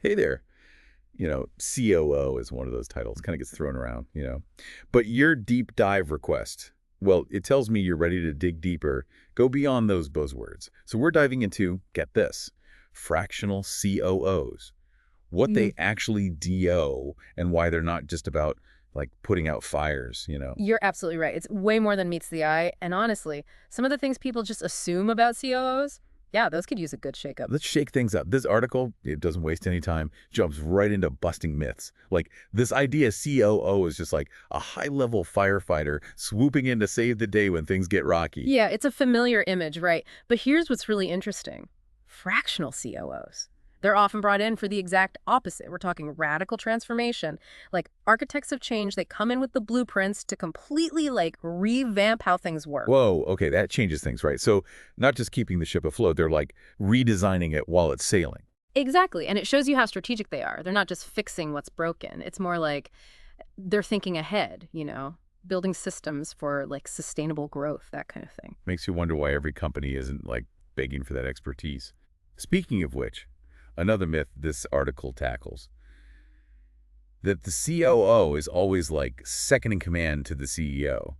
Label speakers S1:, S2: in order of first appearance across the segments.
S1: Hey there. COO is one of those titles, kind of gets thrown around. But your deep dive request, well, it tells me you're ready to dig deeper, go beyond those buzzwords. So we're diving into, get this, fractional COOs, what
S2: Mm,
S1: they actually do and why they're not just about like putting out fires.
S2: You're absolutely right. It's way more than meets the eye. And honestly, some of the things people just assume about COOs, yeah, those could use a good shakeup.
S1: Let's shake things up. This article, it doesn't waste any time, jumps right into busting myths. Like, this idea COO is just like a high-level firefighter swooping in to save the day when things get rocky.
S2: Yeah, it's a familiar image, right? But here's what's really interesting. Fractional COOs. They're often brought in for the exact opposite. We're talking radical transformation. Like architects of change, they come in with the blueprints to completely revamp how things work.
S1: Whoa, okay, that changes things, right? So not just keeping the ship afloat, they're like redesigning it while it's sailing.
S2: Exactly. And it shows you how strategic they are. They're not just fixing what's broken. It's more like they're thinking ahead, building systems for sustainable growth, that kind of thing.
S1: Makes you wonder why every company isn't like begging for that expertise. Speaking of which, another myth this article tackles, that the COO is always like second in command to the CEO.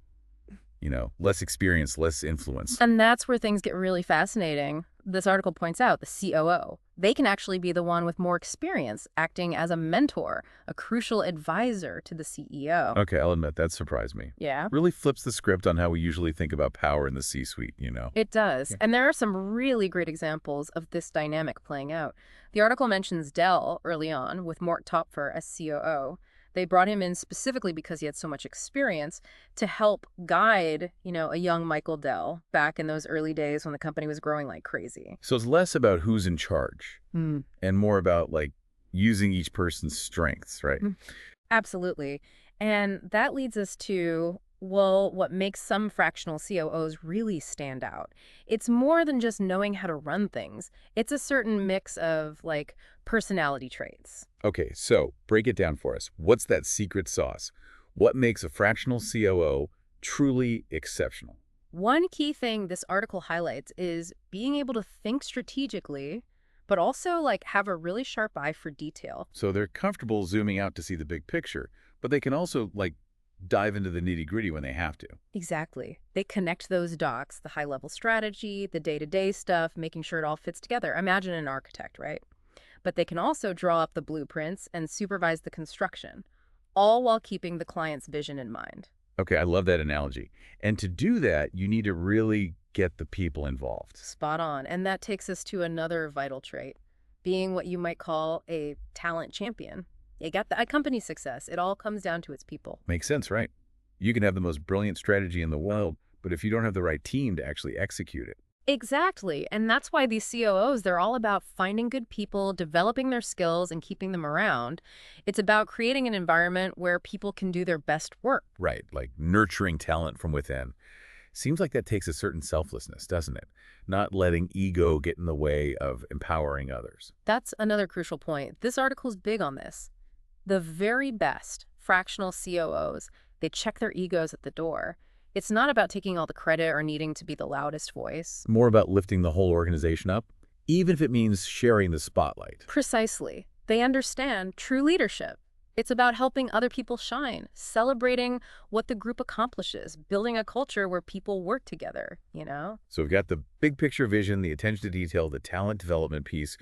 S1: Less experience, less influence.
S2: And that's where things get really fascinating. This article points out the COO. They can actually be the one with more experience, acting as a mentor, a crucial advisor to the CEO.
S1: Okay, I'll admit that surprised me.
S2: Yeah,
S1: Really flips the script on how we usually think about power in the C-suite.
S2: it does.
S1: Yeah.
S2: And there are some really great examples of this dynamic playing out. The article mentions Dell early on with Mort Topfer as COO. They brought him in specifically because he had so much experience to help guide, a young Michael Dell back in those early days when the company was growing like crazy.
S1: So it's less about who's in charge and more about like using each person's strengths, right?
S2: Mm, Absolutely. And that leads us to, well, what makes some fractional COOs really stand out. It's more than just knowing how to run things. It's a certain mix of personality traits.
S1: Okay, so break it down for us. What's that secret sauce? What makes a fractional COO truly exceptional?
S2: One key thing this article highlights is being able to think strategically, but also have a really sharp eye for detail.
S1: So they're comfortable zooming out to see the big picture, but they can also like dive into the nitty-gritty when they have to.
S2: Exactly. They connect those dots, the high-level strategy, the day-to-day stuff, making sure it all fits together. Imagine an architect, right? But they can also draw up the blueprints and supervise the construction, all while keeping the client's vision in mind.
S1: Okay, I love that analogy. And to do that, you need to really get the people involved.
S2: Spot on. And that takes us to another vital trait, being what you might call a talent champion. You got the company success. It all comes down to its people.
S1: Makes sense, right? You can have the most brilliant strategy in the world, but if you don't have the right team to actually execute it.
S2: Exactly. And that's why these COOs, they're all about finding good people, developing their skills, and keeping them around. It's about creating an environment where people can do their best work.
S1: Right, like nurturing talent from within. Seems like that takes a certain selflessness, doesn't it? Not letting ego get in the way of empowering others.
S2: That's another crucial point. This article's big on this. The very best fractional COOs, they check their egos at the door. It's not about taking all the credit or needing to be the loudest voice.
S1: More about lifting the whole organization up, even if it means sharing the spotlight.
S2: Precisely. They understand true leadership. It's about helping other people shine, celebrating what the group accomplishes, building a culture where people work together.
S1: So we've got the big picture vision, the attention to detail, the talent development piece.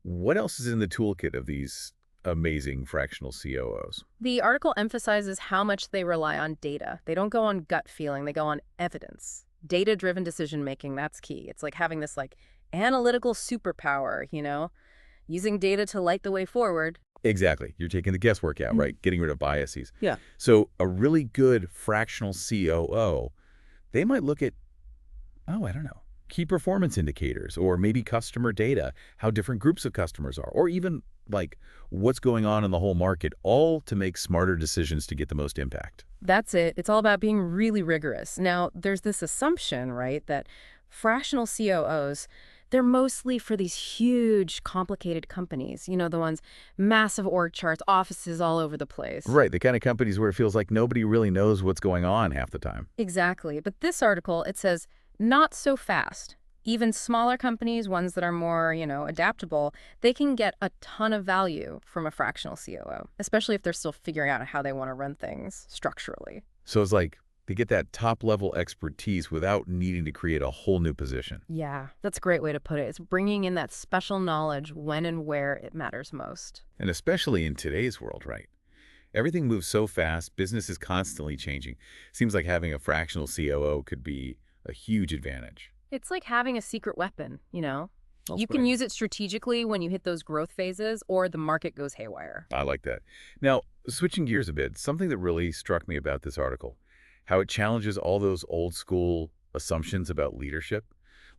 S1: What else is in the toolkit of these amazing fractional COOs?
S2: The article emphasizes how much they rely on data. They don't go on gut feeling, they go on evidence. Data-driven decision-making, that's key. It's like having this analytical superpower, using data to light the way forward.
S1: Exactly. You're taking the guesswork out,
S2: Mm.
S1: right? Getting rid of biases.
S2: Yeah.
S1: So a really good fractional COO, they might look at, oh, I don't know, key performance indicators or maybe customer data, how different groups of customers are, or even like what's going on in the whole market, all to make smarter decisions to get the most impact.
S2: That's it. It's all about being really rigorous. Now, there's this assumption, right, that fractional COOs, they're mostly for these huge, complicated companies, the ones, massive org charts, offices all over the place.
S1: Right, the kind of companies where it feels like nobody really knows what's going on half the time.
S2: Exactly. But this article, it says, not so fast. Even smaller companies, ones that are more, adaptable, they can get a ton of value from a fractional COO, especially if they're still figuring out how they want to run things structurally.
S1: So it's like they get that top-level expertise without needing to create a whole new position.
S2: Yeah, that's a great way to put it. It's bringing in that special knowledge when and where it matters most.
S1: And especially in today's world, right? Everything moves so fast, business is constantly changing. Seems like having a fractional COO could be a huge advantage.
S2: It's like having a secret weapon.
S1: Well
S2: You
S1: put.
S2: can use it strategically when you hit those growth phases or the market goes haywire.
S1: I like that. Now, switching gears a bit, something that really struck me about this article, how it challenges all those old school assumptions about leadership,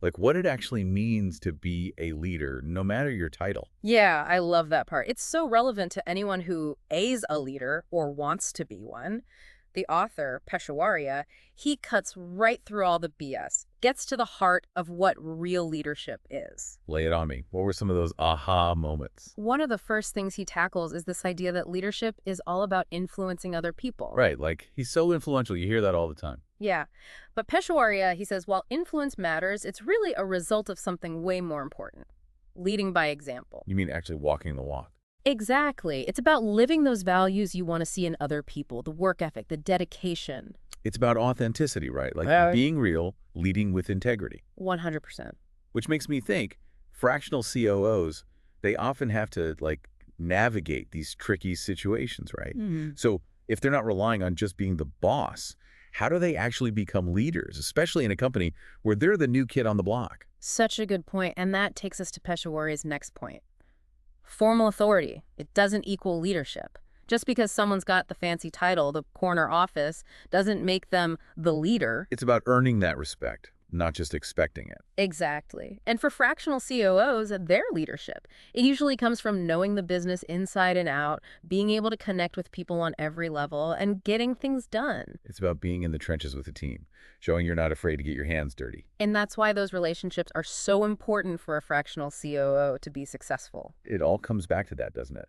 S1: like what it actually means to be a leader, no matter your title.
S2: Yeah, I love that part. It's so relevant to anyone who is a leader or wants to be one. The author, Peshawariya, he cuts right through all the BS, gets to the heart of what real leadership is.
S1: Lay it on me. What were some of those aha moments?
S2: One of the first things he tackles is this idea that leadership is all about influencing other people.
S1: Right, like he's so influential. You hear that all the time.
S2: Yeah, but Peshawariya, he says, while influence matters, it's really a result of something way more important, leading by example.
S1: You mean actually walking the walk?
S2: Exactly. It's about living those values you want to see in other people, the work ethic, the dedication.
S1: It's about authenticity, right? Like
S2: Yeah.
S1: being real, leading with integrity.
S2: 100%.
S1: Which makes me think fractional COOs, they often have to like navigate these tricky situations, right? So if they're not relying on just being the boss, how do they actually become leaders, especially in a company where they're the new kid on the block?
S2: Such a good point, and that takes us to Peshawari's next point. Formal authority. It doesn't equal leadership. Just because someone's got the fancy title, the corner office, doesn't make them the leader.
S1: It's about earning that respect, not just expecting it.
S2: Exactly. And for fractional COOs, their leadership, it usually comes from knowing the business inside and out, being able to connect with people on every level, and getting things done.
S1: It's about being in the trenches with the team, showing you're not afraid to get your hands dirty.
S2: And that's why those relationships are so important for a fractional COO to be successful.
S1: It all comes back to that, doesn't it?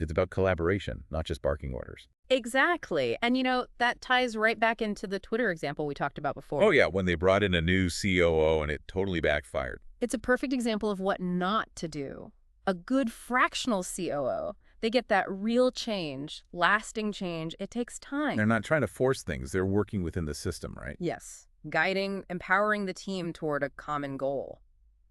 S1: It's about collaboration, not just barking orders.
S2: Exactly. And that ties right back into the Twitter example we talked about before.
S1: Oh yeah, when they brought in a new COO and it totally backfired.
S2: It's a perfect example of what not to do. A good fractional COO, they get that real change, lasting change. It takes time.
S1: They're not trying to force things. They're working within the system, right?
S2: Yes. Guiding, empowering the team toward a common goal.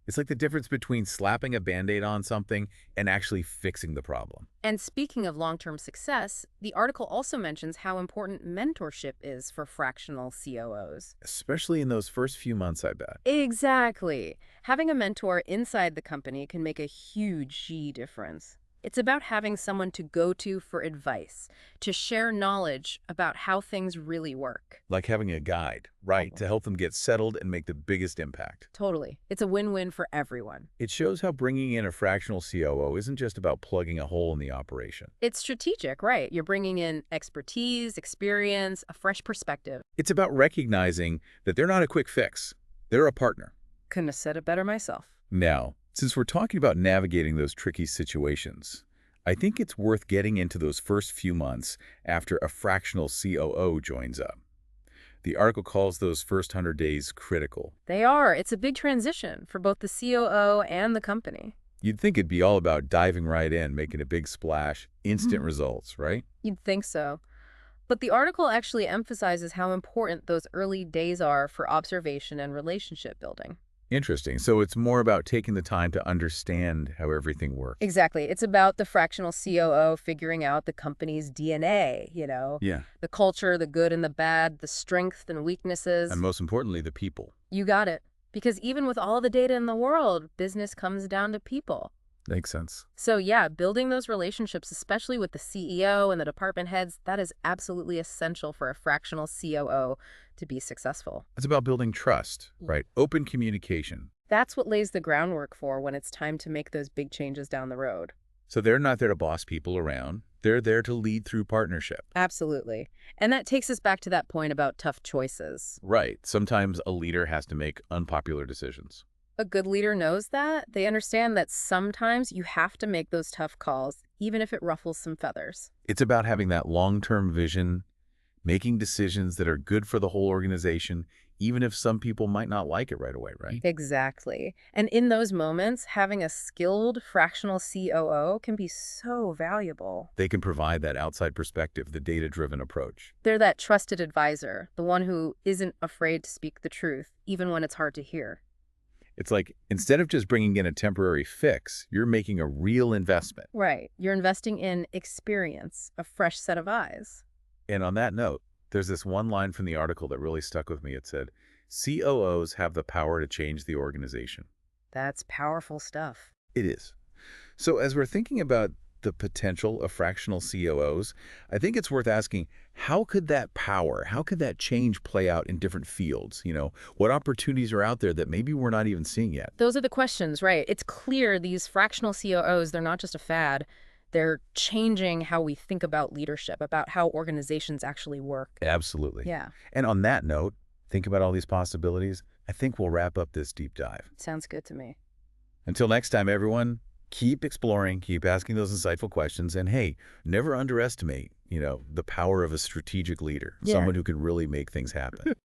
S1: It's like the difference between slapping a Band-Aid on something and actually fixing the problem.
S2: And speaking of long-term success, the article also mentions how important mentorship is for fractional COOs.
S1: Especially in those first few months, I bet.
S2: Exactly. Having a mentor inside the company can make a huge difference. It's about having someone to go to for advice, to share knowledge about how things really work.
S1: Like having a guide, right, to help them get settled and make the biggest impact.
S2: Totally. It's a win-win for everyone.
S1: It shows how bringing in a fractional COO isn't just about plugging a hole in the operation.
S2: It's strategic, right? You're bringing in expertise, experience, a fresh perspective.
S1: It's about recognizing that they're not a quick fix. They're a partner.
S2: Couldn't have said it better myself.
S1: Now, since we're talking about navigating those tricky situations, I think it's worth getting into those first few months after a fractional COO joins up. The article calls those first 100 days critical.
S2: They are. It's a big transition for both the COO and the company.
S1: You'd think it'd be all about diving right in, making a big splash, instant results, right?
S2: You'd think so. But the article actually emphasizes how important those early days are for observation and relationship building.
S1: Interesting. So it's more about taking the time to understand how everything works.
S2: Exactly. It's about the fractional COO figuring out the company's DNA,
S1: Yeah.
S2: the culture, the good and the bad, the strengths and weaknesses.
S1: And most importantly, the people.
S2: You got it. Because even with all the data in the world, business comes down to people.
S1: Makes sense.
S2: So yeah, building those relationships, especially with the CEO and the department heads, that is absolutely essential for a fractional COO to be successful.
S1: It's about building trust, right? Open communication.
S2: That's what lays the groundwork for when it's time to make those big changes down the road.
S1: So they're not there to boss people around. They're there to lead through partnership.
S2: Absolutely. And that takes us back to that point about tough choices.
S1: Right. Sometimes a leader has to make unpopular decisions.
S2: A good leader knows that. They understand that sometimes you have to make those tough calls, even if it ruffles some feathers.
S1: It's about having that long-term vision, making decisions that are good for the whole organization, even if some people might not like it right away, right?
S2: Exactly. And in those moments, having a skilled fractional COO can be so valuable.
S1: They can provide that outside perspective, the data-driven approach.
S2: They're that trusted advisor, the one who isn't afraid to speak the truth, even when it's hard to hear.
S1: It's like, instead of just bringing in a temporary fix, you're making a real investment.
S2: Right. You're investing in experience, a fresh set of eyes.
S1: And on that note, there's this one line from the article that really stuck with me. It said, COOs have the power to change the organization.
S2: That's powerful stuff.
S1: It is. So as we're thinking about the potential of fractional COOs, I think it's worth asking, how could that power, how could that change play out in different fields? What opportunities are out there that maybe we're not even seeing yet?
S2: Those are the questions, right? It's clear these fractional COOs, they're not just a fad. They're changing how we think about leadership, about how organizations actually work.
S1: Absolutely.
S2: Yeah,
S1: And on that note, think about all these possibilities. I think we'll wrap up this deep dive.
S2: sounds good to me.
S1: Until next time, everyone, keep exploring, keep asking those insightful questions, and hey, never underestimate, the power of a strategic leader,
S2: Yeah.
S1: someone who can really make things happen.